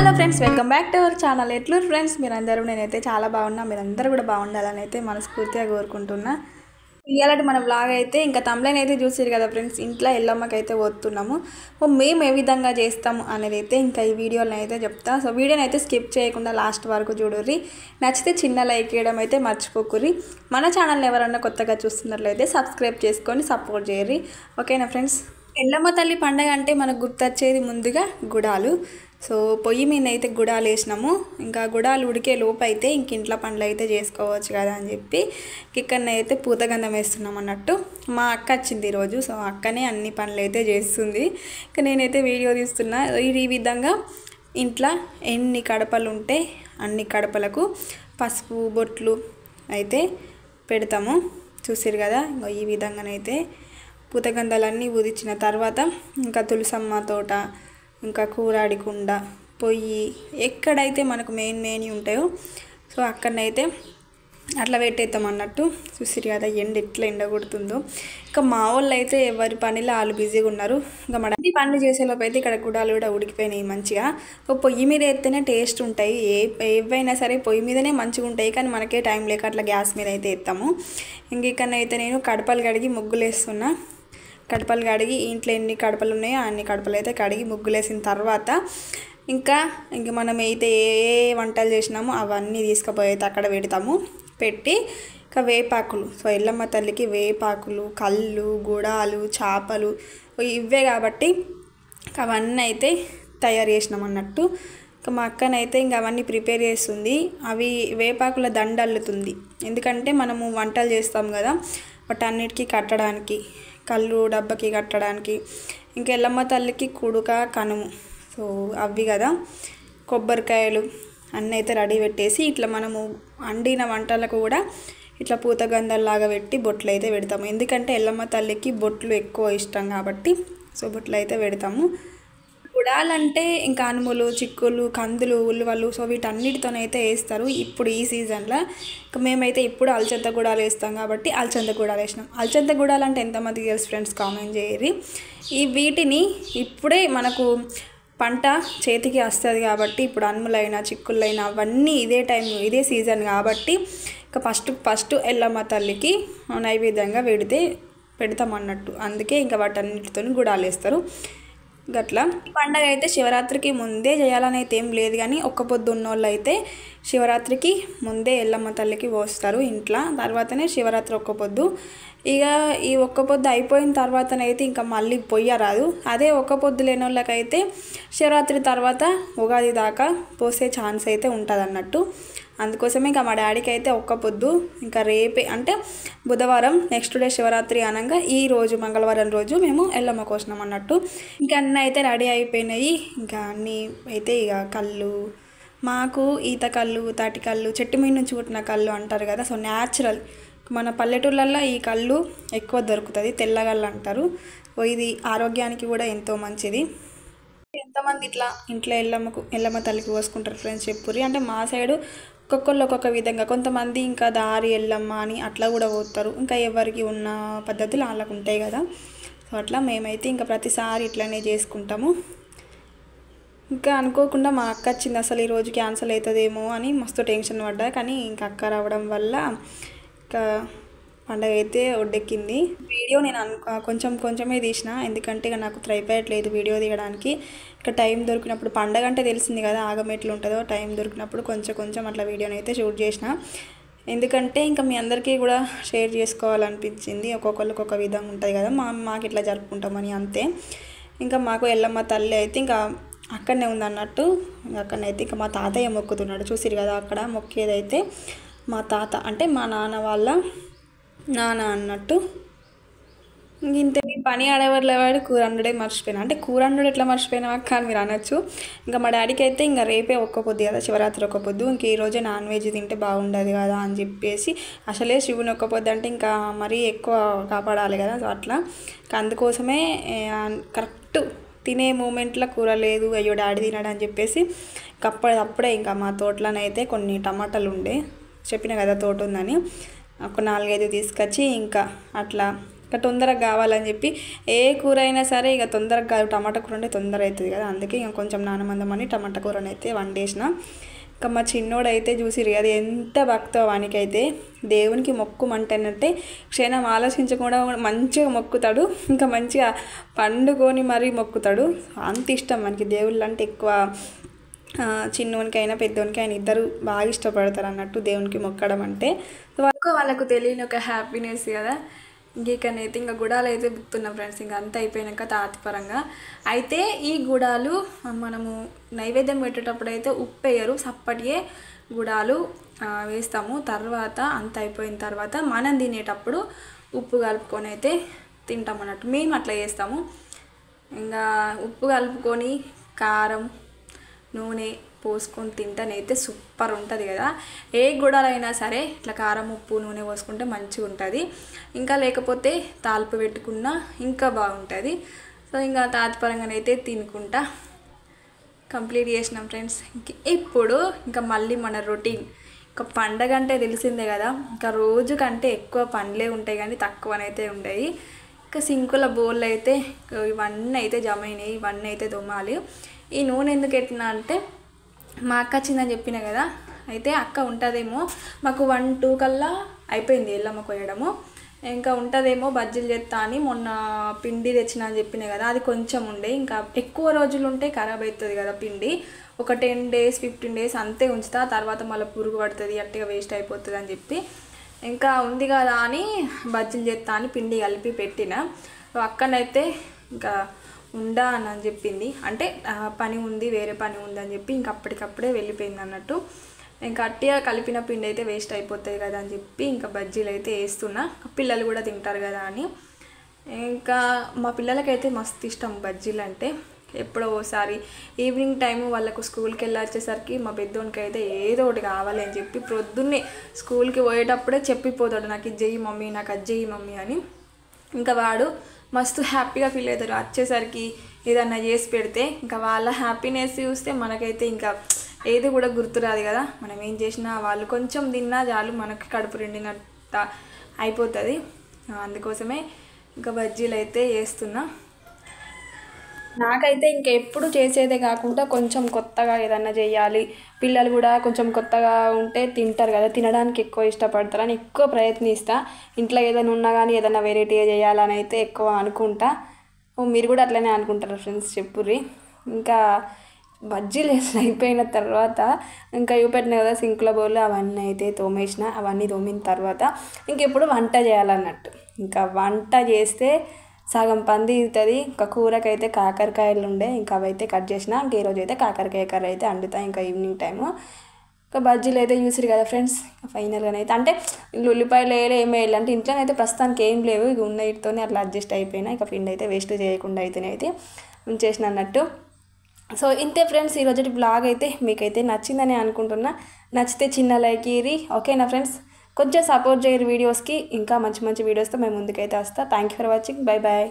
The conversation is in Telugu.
Hello friends, welcome back to our channel. ఎట్లూరు ఫ్రెండ్స్, మీరందరూ నేనైతే చాలా బాగున్నా. మీరందరూ కూడా బాగుండాలని అయితే మనస్ఫూర్తిగా కోరుకుంటున్నా. ఇలాంటి మన బ్లాగ్ అయితే ఇంకా తమ్లైన్ అయితే చూసారు కదా ఫ్రెండ్స్. ఇంట్లో ఎల్లమ్మకి అయితే పోతున్నాము. మేము ఏ విధంగా చేస్తాము అనేది అయితే ఇంకా ఈ వీడియోలో అయితే చెప్తా. సో వీడియోని అయితే స్కిప్ చేయకుండా లాస్ట్ వరకు చూడుర్రి. నచ్చితే చిన్న లైక్ చేయడం అయితే మర్చిపోకుర్రి. మన ఛానల్ ఎవరన్నా కొత్తగా చూస్తున్నట్లయితే సబ్స్క్రైబ్ చేసుకొని సపోర్ట్ చేయర్రి. ఓకేనా ఫ్రెండ్స్. ఎల్లమ్మ తల్లి పండగ అంటే మనకు గుర్తొచ్చేది ముందుగా గుడాలు. సో పొయ్యి మీద అయితే గుడాలు వేసినాము. ఇంకా గుడాలు ఉడికే లోపు అయితే ఇంక ఇంట్లో పనులు అయితే చేసుకోవచ్చు కదా అని చెప్పి ఇక్కడనే అయితే పూతగంధం వేస్తున్నాం అన్నట్టు. మా అక్క వచ్చింది ఈరోజు. సో అక్కనే అన్ని పనులు అయితే చేస్తుంది. ఇంకా నేనైతే వీడియో తీస్తున్నా. ఈ విధంగా ఇంట్లో ఎన్ని కడపలు ఉంటే అన్ని కడపలకు పసుపు బొట్లు అయితే పెడతాము. చూసారు కదా. ఈ విధంగానైతే పూతగంధాలన్నీ ఊదించిన తర్వాత ఇంకా తులసమ్మ తోట, ఇంకా కూరాడి కుండ, పొయ్యి ఎక్కడైతే మనకు మెయిన్ ఉంటాయో సో అక్కడనైతే అట్లా పెట్టేస్తాం అన్నట్టు. చూసిరు కదా ఎండ ఎట్లా ఎండ కొడుతుందో. ఇంకా మా వాళ్ళు అయితే ఎవరి పనిలో వాళ్ళు బిజీగా ఉన్నారు. ఇంకా మన పనులు చేసేలోపు అయితే ఇక్కడ గుడాలు కూడా ఉడికిపోయినాయి మంచిగా. పొయ్యి మీద ఎత్తేనే టేస్ట్ ఉంటాయి. ఏవైనా సరే పొయ్యి మీదనే మంచిగా ఉంటాయి. కానీ మనకే టైం లేక అట్లా గ్యాస్ మీద అయితే ఎత్తాము. ఇక్కడనైతే నేను కడపలు కడిగి ముగ్గులు వేస్తున్నా. కడపలు కడిగి ఇంట్లో ఎన్ని కడపలు ఉన్నాయో అన్ని కడపలు అయితే కడిగి ముగ్గులు వేసిన తర్వాత ఇంకా మనం అయితే ఏ వంటలు చేసినామో అవన్నీ తీసుకుపోయి అయితే అక్కడ పెడతాము. పెట్టి ఇంకా వేపాకులు, సో ఎల్లమ్మ తల్లికి వేపాకులు, కళ్ళు, గుడాలు, చేపలు ఇవే కాబట్టి అవన్నీ అయితే తయారు చేసినాం అన్నట్టు. ఇంకా మా అక్కనైతే ఇంకా అవన్నీ ప్రిపేర్ చేస్తుంది. అవి వేపాకుల దండ అల్లుతుంది. ఎందుకంటే మనము వంటలు చేస్తాం కదా వాటన్నిటికీ కట్టడానికి, కళ్ళు డబ్బకి కట్టడానికి, ఇంకా ఎల్లమ్మ తల్లికి కుడుక కనుము సో అవి కదా. కొబ్బరికాయలు అన్నీ అయితే రెడీ పెట్టేసి ఇట్లా మనము వండిన వంటలకు కూడా ఇట్లా పూతగంధాల్లాగా పెట్టి బొట్లు అయితే పెడతాము. ఎందుకంటే ఎల్లమ్మ తల్లికి బొట్లు ఎక్కువ ఇష్టం కాబట్టి సో బొట్లు అయితే పెడతాము. గుడాలంటే ఇంకా అనుములు, చిక్కులు, కందులు, ఉల్లివలు సో వీటన్నిటితోనైతే వేస్తారు ఇప్పుడు ఈ సీజన్లో. ఇంకా మేమైతే ఇప్పుడు అలచంద గుడాలు వేస్తాం కాబట్టి అలచంద గుడాలు వేసినాం. అలచంద గుడాలు అంటే ఎంతమందికి తెలుసు ఫ్రెండ్స్, కామెంట్ చేయరి. వీటిని ఇప్పుడే మనకు పంట చేతికి వస్తుంది కాబట్టి ఇప్పుడు అనుములైనా చిక్కులైనా అవన్నీ ఇదే టైం ఇదే సీజన్ కాబట్టి ఇంకా ఫస్ట్ ఎల్లమ్మ తల్లికి నైవేద్యంగా పెడతాం అన్నట్టు. అందుకే ఇంకా వాటన్నిటితో గుడాలు వేస్తారు. గట్లా పండగ అయితే శివరాత్రికి ముందే చేయాలని అయితే ఏం లేదు. కానీ ఒక్క పొద్దు ఉన్నోళ్ళు అయితే శివరాత్రికి ముందే ఎల్లమ్మ తల్లికి పోస్తారు ఇంట్లో. తర్వాతనే శివరాత్రి ఒక్క పొద్దు. ఇక ఈ ఒక్క పొద్దు అయిపోయిన తర్వాతనైతే ఇంకా మళ్ళీ పొయ్యరాదు. అదే ఒక్క పొద్దు లేని వాళ్ళకైతే శివరాత్రి తర్వాత ఉగాది దాకా పోసే ఛాన్స్ అయితే ఉంటుంది అన్నట్టు. అందుకోసమే ఇంకా మా డాడీకి అయితే ఒక్క పొద్దు. ఇంకా రేపే అంటే బుధవారం నెక్స్ట్ డే శివరాత్రి అనగా ఈ రోజు మంగళవారం రోజు మేము ఎల్లమ్మ కోసినాం అన్నట్టు. ఇంకా అన్నీ అయితే రెడీ అయిపోయినాయి. ఇంకా అన్నీ అయితే ఇక కళ్ళు, మాకు ఈత కళ్ళు, తాటి కళ్ళు, చెట్టు మీద నుంచి పుట్టిన కళ్ళు అంటారు కదా. సో న్యాచురల్ మన పల్లెటూళ్ళల్లో ఈ కళ్ళు ఎక్కువ దొరుకుతుంది. తెల్లగళ్ళు అంటారు. ఇది ఆరోగ్యానికి కూడా ఎంతో మంచిది. ఎంతమంది ఇట్లా ఇంట్లో ఎల్లమ్మ తల్లికి పోసుకుంటారు ఫ్రెండ్స్ చెప్పుర్రి. అంటే మా సైడు ఒక్కొక్కళ్ళు ఒక్కొక్క విధంగా, కొంతమంది ఇంకా దారి ఎల్లమ్మ అని అట్లా కూడా పోతారు. ఇంకా ఎవరికి ఉన్న పద్ధతులు వాళ్ళకు ఉంటాయి కదా. సో అట్లా మేమైతే ఇంకా ప్రతిసారి ఇట్లనే చేసుకుంటాము. ఇంకా అనుకోకుండా మా అక్క వచ్చింది. అసలు ఈరోజు క్యాన్సిల్ అవుతుందేమో అని మస్తు టెన్షన్ పడ్డా. కానీ ఇంకా అక్క రావడం వల్ల ఇంకా పండగ అయితే ఒడ్డెక్కింది. వీడియో నేను కొంచెమే తీసిన. ఎందుకంటే ఇక నాకు ట్రైపాడ్ లేదు వీడియో తీయడానికి. ఇక టైం దొరికినప్పుడు, పండగ అంటే తెలిసింది కదా ఆగం ఎట్లా ఉంటుందో, టైం దొరికినప్పుడు కొంచెం అట్లా వీడియోని అయితే షూట్ చేసిన. ఎందుకంటే ఇంకా మీ అందరికీ కూడా షేర్ చేసుకోవాలనిపించింది. ఒక్కొక్కరికి ఒక విధంగా ఉంటుంది కదా. మాకు ఇట్లా జరుపుకుంటామని అంతే. ఇంకా మాకు ఎల్లమ్మ తల్లి అయితే ఇంకా అక్కడనే ఉందన్నట్టు. అక్కడనైతే ఇంకా మా తాతయ్య మొక్కుతున్నాడు. చూసిరు కదా అక్కడ మొక్కేదైతే మా తాత అంటే మా నాన్న వాళ్ళ నాన్న అన్నట్టు. ఇంతే. పని ఆడేవాడు కూర వండడే మర్చిపోయినా. అంటే కూర వండడం ఎట్లా మర్చిపోయినా అక్క అని మీరు అనొచ్చు. ఇంకా మా డాడీకి అయితే ఇంకా రేపే ఒక్క పొద్దు కదా, శివరాత్రి ఒక్క పొద్దు. ఇంక ఈరోజే నాన్ వెజ్ తింటే బాగుండదు కదా అని చెప్పేసి, అసలే శివుని ఒక్క పొద్దు అంటే ఇంకా మరీ ఎక్కువ కాపాడాలి కదా. సో అట్లా అందుకోసమే కరెక్ట్ తినే మూమెంట్లో కూర లేదు, అయ్యో డాడీ తినడు అని చెప్పేసి అప్పుడే ఇంకా మా తోటలోనైతే కొన్ని టమాటాలు ఉండే, చెప్పిన కదా తోట ఉందని, ఒక 4-5 తీసుకొచ్చి ఇంకా అట్లా ఇంకా తొందరగా కావాలని చెప్పి ఏ కూర అయినా సరే ఇక తొందరగా టమాటా కూర అంటే తొందర అవుతుంది కదా, అందుకే ఇంకా కొంచెం నానమందమని టమాటా కూరనైతే వండేసిన. ఇంకా మా చిన్నోడైతే చూసిరు అది ఎంత భక్తో వానికైతే దేవునికి మొక్కుమంటేనంటే క్షణం ఆలోచించకుండా మంచిగా మొక్కుతాడు, ఇంకా మంచిగా పండుకొని మరీ మొక్కుతాడు. అంత ఇష్టం మనకి దేవుళ్ళు అంటే ఎక్కువ. చిన్నోనికైనా పెద్దోనికైనా ఇద్దరు బాగా ఇష్టపడతారు అన్నట్టు దేవునికి మొక్కడం అంటే. వాళ్ళకు తెలియని ఒక హ్యాపీనెస్ కదా. ఇంకనైతే ఇంకా గుడాలు అయితే బుక్తున్నాం ఫ్రెండ్స్. ఇంకా అంతా అయిపోయాక తాతిపరంగా అయితే ఈ గుడాలు మనము నైవేద్యం పెట్టేటప్పుడు అయితే ఉప్పు వేయరు, సప్పటికే గుడాలు వేస్తాము. తర్వాత అంత అయిపోయిన తర్వాత మనం తినేటప్పుడు ఉప్పు కలుపుకొని అయితే తింటాం అన్నట్టు. మేము అట్లా చేస్తాము. ఇంకా ఉప్పు కలుపుకొని కారం నూనె పోసుకొని తింటేనైతే సూపర్ ఉంటుంది కదా. ఏ గుడాలైనా సరే ఇట్లా కారం ఉప్పు నూనె పోసుకుంటే మంచిగా ఉంటుంది. ఇంకా లేకపోతే తాలింపు పెట్టుకున్నా ఇంకా బాగుంటుంది. సో ఇంకా తాత్పరంగానైతే తినుకుంటా కంప్లీట్ చేసినాం ఫ్రెండ్స్. ఇప్పుడు ఇంకా మళ్ళీ మన రొటీన్. ఇంకా పండగ అంటే తెలిసిందే కదా, ఇంకా రోజు కంటే ఎక్కువ పనులే ఉంటాయి కానీ తక్కువనైతే ఉంటాయి. ఇంకా సింకుల బోళ్ళు అయితే ఇవన్నీ అయితే జమ అయినాయి, ఇవన్నీ అయితే దొమ్మాలి. ఈ నూనె ఎందుకు ఎట్టినా అంటే మా అక్క వచ్చిందని చెప్పిన కదా, అయితే అక్క ఉంటుందేమో మాకు 1-2 కల్లా అయిపోయింది ఎల్లమ్మ కొయ్యడము. ఇంకా ఉంటుందేమో బజ్జీలు చేస్తా అని మొన్న పిండి తెచ్చిన అని చెప్పిన కదా, అది కొంచెం ఉండే. ఇంకా ఎక్కువ రోజులు ఉంటే ఖరాబ్ అవుతుంది కదా పిండి. ఒక 10 days 15 days అంతే ఉంచుతా, తర్వాత మళ్ళీ పురుగు పడుతుంది, అట్టిగా వేస్ట్ అయిపోతుంది అని చెప్పి ఇంకా ఉంది కదా అని బజ్జీలు చేస్తా అని పిండి కలిపి పెట్టిన. అక్కనైతే ఇంకా ఉండా అని చెప్పింది, అంటే పని ఉంది వేరే పని ఉందని చెప్పి ఇంకా అప్పటికప్పుడే వెళ్ళిపోయింది అన్నట్టు. ఇంకా అట్టిగా కలిపిన పిండి అయితే వేస్ట్ అయిపోతుంది కదా అని చెప్పి ఇంకా బజ్జీలు అయితే వేస్తున్నా, పిల్లలు కూడా తింటారు కదా అని. ఇంకా మా పిల్లలకైతే మస్తు ఇష్టం బజ్జీలు అంటే. ఎప్పుడో ఓసారి ఈవినింగ్ టైము వాళ్ళకు స్కూల్కి వెళ్ళి వచ్చేసరికి మా పెద్దోనికి అయితే ఏదో ఒకటి కావాలి అని చెప్పి ప్రొద్దున్నే స్కూల్కి పోయేటప్పుడే చెప్పిపోతాడు, నాకు ఇది చెయ్యి మమ్మీ, నాకు అది చెయ్యి మమ్మీ అని. ఇంకా వాడు మస్తు హ్యాపీగా ఫీల్ అవుతారు వచ్చేసరికి ఏదన్నా చేసి పెడితే. ఇంకా వాళ్ళ హ్యాపీనెస్ చూస్తే మనకైతే ఇంకా ఏది కూడా గుర్తురాదు కదా. మనం ఏం చేసినా వాళ్ళు కొంచెం తిన్నా చాలు మనకి కడుపు నిండినట్టు అయిపోతుంది. అందుకోసమే ఇంకా బజ్జీలు అయితే వేస్తున్నా. నాకైతే ఇంకా ఎప్పుడు చేసేదే కాకుండా కొంచెం కొత్తగా ఏదన్నా చేయాలి, పిల్లలు కూడా కొంచెం కొత్తగా ఉంటే తింటారు కదా, తినడానికి ఎక్కువ ఇష్టపడతారని ఎక్కువ ప్రయత్నిస్తా. ఇంట్లో ఏదైనా ఉన్నా కానీ ఏదైనా వెరైటీగా చేయాలని అయితే ఎక్కువ అనుకుంటా. మీరు కూడా అట్లనే అనుకుంటారు ఫ్రెండ్స్, చెప్పుర్రి. ఇంకా బజ్జీలు అయిపోయిన తర్వాత ఇంకా చూపెట్టిన కదా సింకుల బౌల్ అవన్నీ అయితే తోమేసిన. అవన్నీ తోమిన తర్వాత ఇంకెప్పుడు వంట చేయాలన్నట్టు. ఇంకా వంట చేస్తే సగం పని తీరుతుంది. ఇంకా కూరకైతే కాకరకాయలు ఉండే, ఇంకా అవైతే కట్ చేసిన. ఇంకా ఈరోజు అయితే కాకరకాయ కర్రీ అయితే వండుతా ఇంకా ఈవినింగ్ టైము. ఇంకా బజ్జీలు అయితే చూసిరు కదా ఫ్రెండ్స్. ఫైనల్గానైతే అంటే ఉల్లిపాయలు వేయాలి ఏమి వేయాలి అంటే ఇంట్లోనైతే ప్రస్తుతానికి ఏం లేవు, ఇక ఉన్న వీటితోనే అట్లా అడ్జస్ట్ అయిపోయినా. ఇంకా పిండి అయితే వేస్ట్ చేయకుండా అయితే ఉంచేసిన అన్నట్టు. సో ఇంతే ఫ్రెండ్స్, ఈరోజు బ్లాగ్ అయితే మీకైతే నచ్చిందని అనుకుంటున్నా. నచ్చితే చిన్న లైక్ ఇయ్యి, ఓకేనా ఫ్రెండ్స్. కొంచెం సపోర్ట్ చేయరు వీడియోస్కి, ఇంకా మంచి మంచి వీడియోస్తో మేము ముందుకైతే వస్తా. Thank you for watching, bye bye.